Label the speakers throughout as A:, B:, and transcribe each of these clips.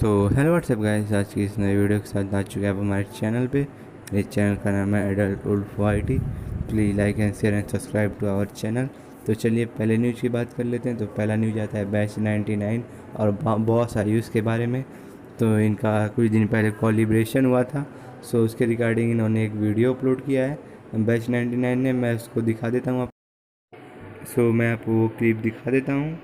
A: So hello WhatsApp guys, आज की इस नई वीडियो के साथ आ चुके हैं आप हमारे चैनल पे। इस चैनल का नाम है adult wolf YT. Please like and share and subscribe to our channel. तो चलिए पहले न्यूज़ की बात कर लेते हैं। तो पहला न्यूज़ आता है बैच 99 और बॉस आयुष के बारे में। तो इनका कुछ दिन पहले कोलैबोरेशन हुआ था। सो उसके रिगार्डिंग इन्होंने एक वीडियो अपलोड किया है बैच 99 ने। मैं उसको दिखा देता हूँ मैं आपको वो क्लिप दिखा देता हूँ।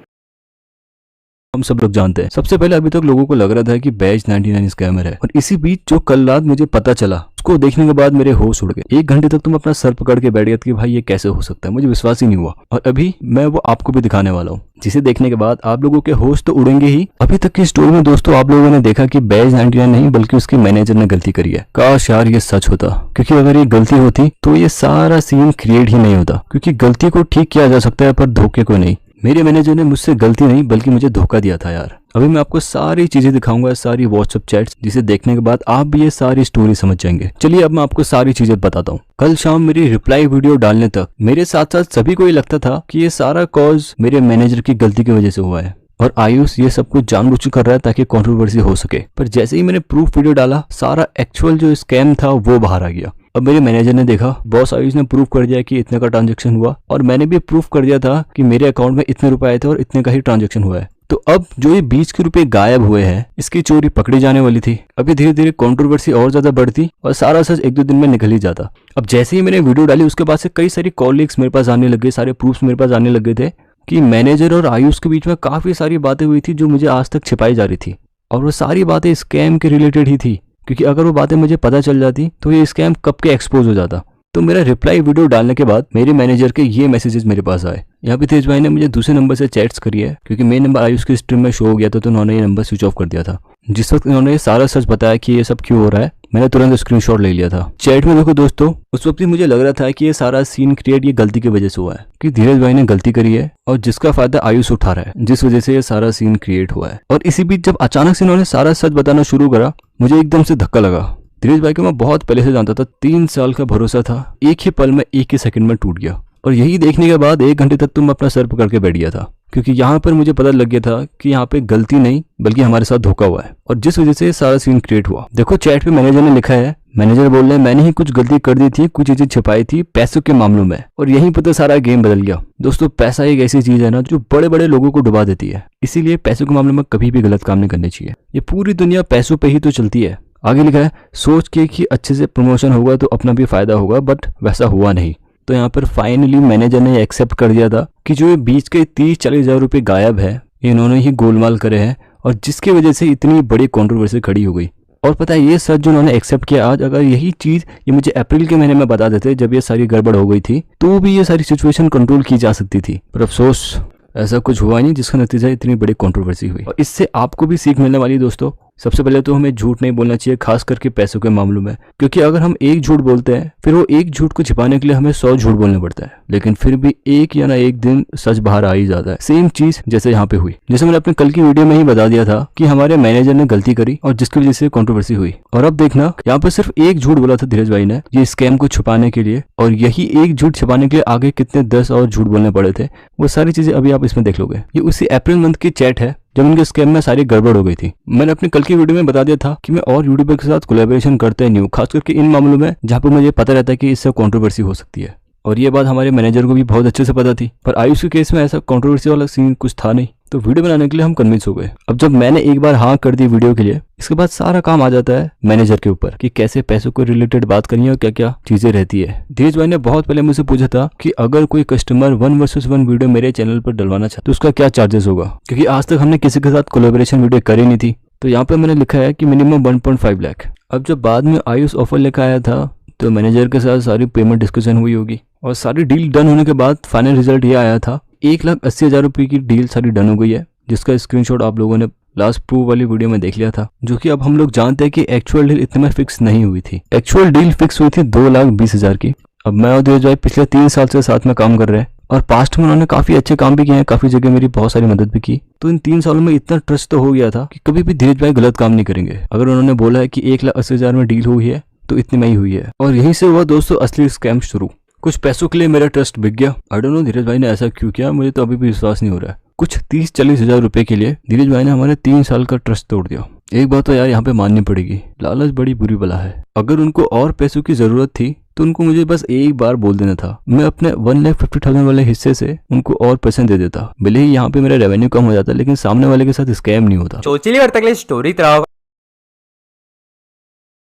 B: हम सब लोग जानते हैं। सबसे पहले अभी तक लोगों को लग रहा था कि बैच 99 स्कैमर है, और इसी बीच जो कल रात मुझे पता चला, उसको देखने के बाद मेरे होश उड़ गए। 1 घंटे तक तुम अपना सर पकड़ के बैठ गए कि भाई ये कैसे हो सकता है, मुझे विश्वास ही नहीं हुआ। और अभी मैं वो आपको भी दिखाने वाला हूँ, जिसे देखने के बाद आप लोगों के होश तो उड़ेंगे ही। अभी तक की स्टोरी में दोस्तों आप लोगों ने देखा कि बैच 99 नहीं बल्कि उसके मैनेजर ने गलती करी है। काश यार ये सच होता, क्योंकि अगर ये गलती होती तो ये सारा सीन क्रिएट ही नहीं होता। क्योंकि गलती को ठीक किया जा सकता है पर धोखे को नहीं। मेरे मैनेजर ने मुझसे गलती नहीं बल्कि मुझे धोखा दिया था यार। अभी मैं आपको सारी चीजें दिखाऊंगा, सारी व्हाट्सएप चैट्स, जिसे देखने के बाद आप भी ये सारी स्टोरी समझ जाएंगे। चलिए अब मैं आपको सारी चीजें बताता हूँ। कल शाम मेरी रिप्लाई वीडियो डालने तक मेरे साथ साथ सभी को ये लगता था कि ये सारा कॉज मेरे मैनेजर की गलती की वजह से हुआ है, और आयुष ये सब कुछ जानबूझ कर रहा है ताकि कंट्रोवर्सी हो सके। पर जैसे ही मैंने प्रूफ वीडियो डाला, सारा एक्चुअल जो स्कैम था वो बाहर आ गया। अब मेरे मैनेजर ने देखा, बॉस आयुष ने प्रूफ कर दिया कि इतने का ट्रांजैक्शन हुआ, और मैंने भी प्रूफ कर दिया था कि मेरे अकाउंट में इतने रुपए आए थे और इतने का ही ट्रांजैक्शन हुआ है। तो अब जो ये 20 के रुपए गायब हुए हैं, इसकी चोरी पकड़ी जाने वाली थी। अभी धीरे धीरे कंट्रोवर्सी और ज्यादा बढ़ती और सारा सच 1-2 दिन में निकल ही जाता। अब जैसे ही मैंने वीडियो डाली, उसके बाद से कई सारी कॉलीग्स मेरे पास आने लगे, सारे प्रूफ्स मेरे पास आने लगे थे कि मैनेजर और आयुष के बीच में काफी सारी बातें हुई थी जो मुझे आज तक छिपाई जा रही थी, और वो सारी बातें स्कैम के रिलेटेड ही थी। क्योंकि अगर वो बातें मुझे पता चल जाती तो ये स्कैम कब के एक्सपोज हो जाता। तो मेरा रिप्लाई वीडियो डालने के बाद मेरे मैनेजर के ये मैसेजेस मेरे पास आए। यहाँ पे तेज भाई ने मुझे दूसरे नंबर से चैट्स करी है, क्योंकि मेन नंबर आयुष की स्ट्रीम में शो हो गया था, तो उन्होंने ये नंबर स्विच ऑफ कर दिया था। जिस वक्त इन्होंने सारा सच बताया कि ये सब क्यों हो रहा है, मैंने तुरंत स्क्रीनशॉट ले लिया था। चैट में देखो दोस्तों, उस वक्त भी मुझे लग रहा था कि ये सारा सीन क्रिएट ये गलती की वजह से हुआ है, कि धीरज भाई ने गलती करी है और जिसका फायदा आयुष उठा रहा है, जिस वजह से ये सारा सीन क्रिएट हुआ है। और इसी बीच जब अचानक से इन्होंने सारा सच बताना शुरू करा, मुझे एकदम से धक्का लगा। धीरज भाई को मैं बहुत पहले से जानता था, 3 साल का भरोसा था, एक ही पल में, एक ही सेकंड में टूट गया। और यही देखने के बाद 1 घंटे तक तुम अपना सर पकड़ के बैठ गया था, क्योंकि यहाँ पर मुझे पता लग गया था कि यहाँ पे गलती नहीं बल्कि हमारे साथ धोखा हुआ है, और जिस वजह से सारा सीन क्रिएट हुआ। देखो चैट पे मैनेजर ने लिखा है, मैनेजर बोल रहे हैं मैंने ही कुछ गलती कर दी थी, कुछ चीजें छिपाई थी पैसों के मामलों में, और यहीं पर तो सारा गेम बदल गया। दोस्तों पैसा एक ऐसी चीज है ना जो बड़े बड़े लोगों को डुबा देती है, इसीलिए पैसों के मामले में कभी भी गलत काम नहीं करने चाहिए। ये पूरी दुनिया पैसों पे ही तो चलती है। आगे लिखा है, सोच के कि अच्छे से प्रमोशन होगा तो अपना भी फायदा होगा, बट वैसा हुआ नहीं। तो यहाँ पर फाइनली मैनेजर ने एक्सेप्ट कर दिया था कि जो ये बीच के 30-40 हजार रुपये गायब है, इन्होंने ही गोलमाल करे हैं, और जिसकी वजह से इतनी बड़ी कंट्रोवर्सी खड़ी हो गई। और पता है ये सच जो उन्होंने एक्सेप्ट किया आज, अगर यही चीज ये मुझे अप्रैल के महीने में बता देते जब ये सारी गड़बड़ हो गई थी, तो भी ये सारी सिचुएशन कंट्रोल की जा सकती थी। पर अफसोस ऐसा कुछ हुआ नहीं, जिसका नतीजा इतनी बड़ी कंट्रोवर्सी हुई। और इससे आपको भी सीख मिलने वाली दोस्तों। सबसे पहले तो हमें झूठ नहीं बोलना चाहिए, खास करके पैसों के मामलों में, क्योंकि अगर हम एक झूठ बोलते हैं फिर वो एक झूठ को छिपाने के लिए हमें 100 झूठ बोलना पड़ता है, लेकिन फिर भी एक या ना एक दिन सच बाहर आ ही जाता है। सेम चीज जैसे यहाँ पे हुई, जैसे मैंने अपने कल की वीडियो में ही बता दिया था कि हमारे मैनेजर ने गलती करी और जिसकी वजह से कंट्रोवर्सी हुई। और अब देखना, यहाँ पे सिर्फ एक झूठ बोला था धीरज भाई ने ये स्कैम को छुपाने के लिए, और यही एक झूठ छिपाने के लिए आगे कितने 10 और झूठ बोलने पड़े थे, वो सारी चीजें अभी आप इसमें देख लोगे। ये उसी अप्रैल मंथ की चैट है जब उनके स्कैम में सारी गड़बड़ हो गई थी। मैंने अपने कल की वीडियो में बता दिया था कि मैं और यूट्यूबर के साथ कोलैबोरेशन करते नहीं हूँ, खास करके इन मामलों में जहाँ पर मुझे पता रहता है कि इससे कंट्रोवर्सी हो सकती है। और ये बात हमारे मैनेजर को भी बहुत अच्छे से पता थी, पर आयुष के केस में ऐसा कंट्रोवर्सी वाला सीन कुछ था नहीं, तो वीडियो बनाने के लिए हम कन्विंस हो गए। अब जब मैंने एक बार हाँ कर दी वीडियो के लिए, इसके बाद सारा काम आ जाता है मैनेजर के ऊपर कि कैसे पैसों को रिलेटेड बात करनी है और क्या क्या चीजें रहती है। धीरज भाई ने बहुत पहले मुझसे पूछा था कि अगर कोई कस्टमर 1 वर्सेस 1 वीडियो मेरे चैनल पर डलवाना चाहता तो उसका क्या चार्जेस होगा, क्योंकि आज तक हमने किसी के साथ कोलैबोरेशन वीडियो करी नहीं थी। तो यहाँ पे मैंने लिखा है कि मिनिमम 1.5 लाख। अब जब बाद में आयुष ऑफर लेकर आया था, तो मैनेजर के साथ सारी पेमेंट डिस्कशन हुई होगी, और सारी डील डन होने के बाद फाइनल रिजल्ट ये आया था 1,80,000 रुपये की डील सारी डन हो गई है, जिसका स्क्रीनशॉट आप लोगों ने लास्ट प्रूफ वाली वीडियो में देख लिया था। जो कि अब हम लोग जानते हैं कि एक्चुअल डील इतने में फिक्स नहीं हुई थी। एक्चुअल डील फिक्स हुई थी 2,20,000 की। अब मैं और धीरज भाई पिछले 3 साल से साथ में काम कर रहे हैं, और पास्ट में उन्होंने काफी अच्छे काम भी किए हैं, काफी जगह मेरी बहुत सारी मदद भी की। तो इन 3 सालों में इतना ट्रस्ट तो हो गया था कि कभी भी धीरज भाई गलत काम नहीं करेंगे। अगर उन्होंने बोला है कि 1,80,000 में डील हुई है तो इतने में ही हुई है। और यहीं से हुआ दोस्तों असली स्कैम शुरू। कुछ पैसों के लिए मेरा ट्रस्ट बिक गया। आई डोंट नो धीरज भाई ने ऐसा क्यों किया, मुझे तो अभी भी विश्वास नहीं हो रहा है। कुछ 30-40 हजार रुपए के लिए धीरज भाई ने हमारे 3 साल का ट्रस्ट तोड़ दिया। एक बात तो यार यहाँ पे माननी पड़ेगी, लालच बड़ी बुरी बला है। अगर उनको और पैसों की जरूरत थी तो उनको मुझे बस एक बार बोल देना था, मैं अपने 1,50,000 वाले हिस्से से उनको और पैसे दे देता। भले ही यहाँ पे मेरा रेवेन्यू कम हो जाता, लेकिन सामने वाले के साथ स्कैम नहीं होता।
C: तो चलिए करते अगले स्टोरी तरह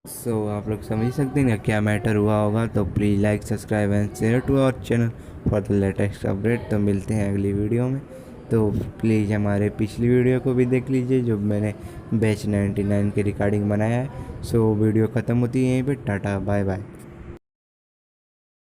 A: सो आप लोग समझ सकते हैं ना क्या मैटर हुआ होगा। तो please like subscribe and share to our channel for the latest update. तो मिलते हैं अगली वीडियो में। तो प्लीज़ हमारे पिछली वीडियो को भी देख लीजिए जो मैंने बैच 99 के रिकॉर्डिंग बनाया है। सो वीडियो ख़त्म होती है यहीं पे। Tata bye bye.